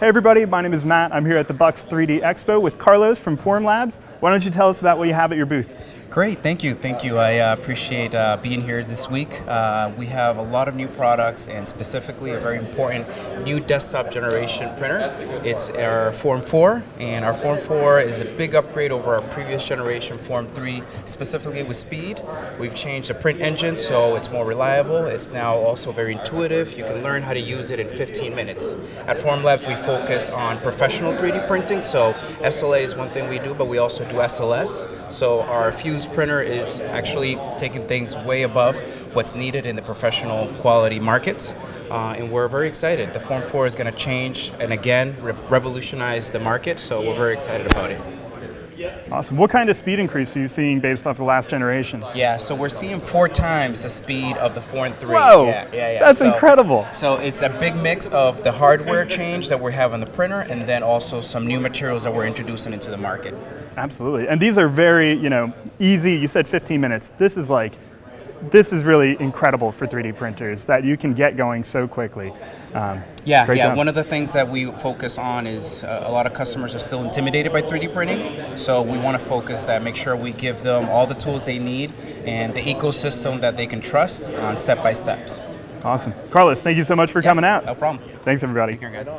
Hey everybody, my name is Matt. I'm here at the Bucks 3D Expo with Carlos from Formlabs. Why don't you tell us about what you have at your booth? Great, thank you. I appreciate being here this week. We have a lot of new products and specifically a very important new desktop generation printer. It's our Form 4, and our Form 4 is a big upgrade over our previous generation Form 3, specifically with speed. We've changed the print engine so it's more reliable. It's now also very intuitive. You can learn how to use it in 15 minutes. At Formlabs, we focus on professional 3D printing, so SLA is one thing we do, but we also do SLS. So our Fuse printer is actually taking things way above what's needed in the professional quality markets, and we're very excited. The Form 4 is going to change and again revolutionize the market, so we're very excited about it. Awesome. What kind of speed increase are you seeing based off the last generation? Yeah, so we're seeing 4 times the speed of the Form 3. Whoa, Yeah. That's incredible. So it's a big mix of the hardware change that we have on the printer and then also some new materials that we're introducing into the market. Absolutely. And these are very, easy. You said 15 minutes. This is really incredible for 3D printers that you can get going so quickly. Great job. One of the things that we focus on is a lot of customers are still intimidated by 3D printing. So we want to focus that, make sure we give them all the tools they need and the ecosystem that they can trust on step-by-steps. Awesome. Carlos, thank you so much for coming out. No problem. Thanks, everybody. Take care, guys.